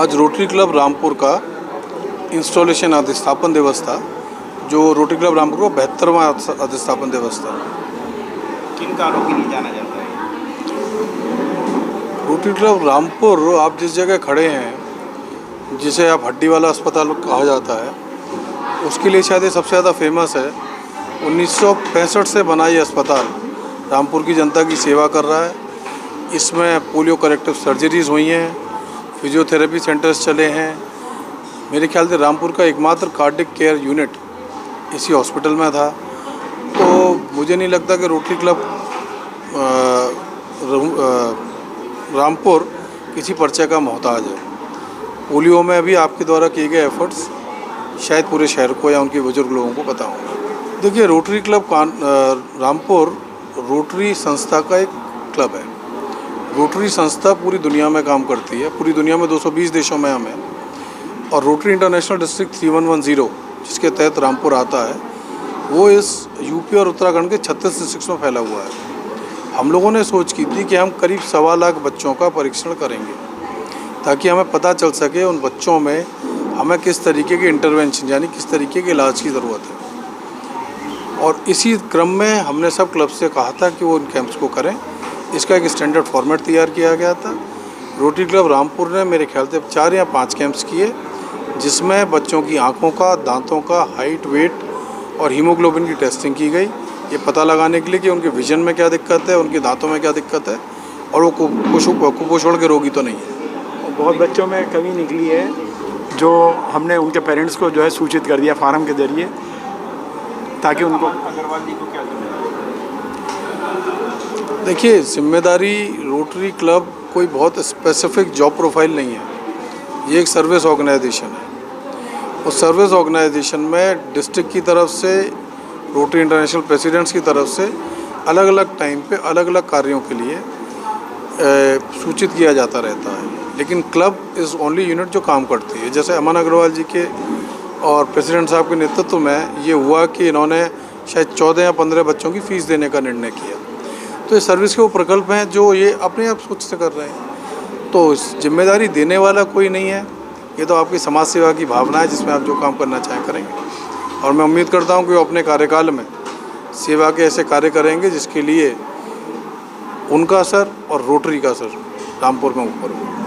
आज rotary club Rampur का installation अधिस्थापन दिवस था, जो रोटरी क्लब रामपुर का 72वां अधिस्थापन दिवस था। किन कारणों के लिए जाना जाता है? रोटरी क्लब रामपुर, आप जिस जगह खड़े हैं, जिसे आप हड्डी वाला अस्पताल कहा जाता है, उसके लिए शायद ये सबसे ज़्यादा फेमस है। 1965 से बना ये अस्पताल रामपुर की जनता की सेवा कर रहा है। इसमें पोलियो करेक्टिव सर्जरीज़ हुई हैं, फिजियोथेरेपी सेंटर्स चले हैं। मेरे ख्याल से रामपुर का एकमात्र कार्डिक केयर यूनिट इसी हॉस्पिटल में था। तो मुझे नहीं लगता कि रोटरी क्लब रामपुर किसी पर्चे का मोहताज है। पोलियो में भी आपके द्वारा किए गए एफर्ट्स शायद पूरे शहर को या उनके बुजुर्ग लोगों को पता होगा। देखिए, रोटरी क्लब रामपुर रोटरी संस्था का एक क्लब है। रोटरी संस्था पूरी दुनिया में काम करती है। पूरी दुनिया में 220 देशों में हम हैं। और रोटरी इंटरनेशनल डिस्ट्रिक्ट 3110, जिसके तहत रामपुर आता है, वो इस यूपी और उत्तराखंड के 36 डिस्ट्रिक्ट्स में फैला हुआ है। हम लोगों ने सोच की थी कि हम करीब 1.25 लाख बच्चों का परीक्षण करेंगे, ताकि हमें पता चल सके उन बच्चों में हमें किस तरीके के इंटरवेंशन यानी किस तरीके के इलाज की ज़रूरत है। और इसी क्रम में हमने सब क्लब से कहा था कि वो इन कैंप्स को करें। इसका एक स्टैंडर्ड फॉर्मेट तैयार किया गया था। रोटरी क्लब रामपुर ने मेरे ख्याल से 4 या 5 कैंप्स किए, जिसमें बच्चों की आँखों का, दांतों का, हाइट, वेट और हीमोग्लोबिन की टेस्टिंग की गई, ये पता लगाने के लिए कि उनके विजन में क्या दिक्कत है, उनके दांतों में क्या दिक्कत है और वो कुपोषण के रोगी तो नहीं है। बहुत बच्चों में कमी निकली है, जो हमने उनके पेरेंट्स को जो है सूचित कर दिया फार्म के जरिए, ताकि उनको। अग्रवाल जी को क्या जिम्मेदारी? देखिए, जिम्मेदारी रोटरी क्लब कोई बहुत स्पेसिफिक जॉब प्रोफाइल नहीं है। ये एक सर्विस ऑर्गेनाइजेशन है। उस सर्विस ऑर्गेनाइजेशन में डिस्ट्रिक्ट की तरफ से, रोटरी इंटरनेशनल प्रेसिडेंट्स की तरफ से अलग अलग टाइम पे अलग अलग कार्यों के लिए सूचित किया जाता रहता है। लेकिन क्लब इज़ ओनली यूनिट जो काम करती है। जैसे अमन अग्रवाल जी के और प्रेसिडेंट साहब के नेतृत्व में ये हुआ कि इन्होंने शायद 14 या 15 बच्चों की फ़ीस देने का निर्णय किया। तो इस सर्विस के वो प्रकल्प हैं जो ये अपने आप सोच से कर रहे हैं। तो जिम्मेदारी देने वाला कोई नहीं है। ये तो आपकी समाज सेवा की भावना है, जिसमें आप जो काम करना चाहें करेंगे। और मैं उम्मीद करता हूँ कि वो अपने कार्यकाल में सेवा के ऐसे कार्य करेंगे जिसके लिए उनका असर और रोटरी का असर रामपुर में ऊपर हो।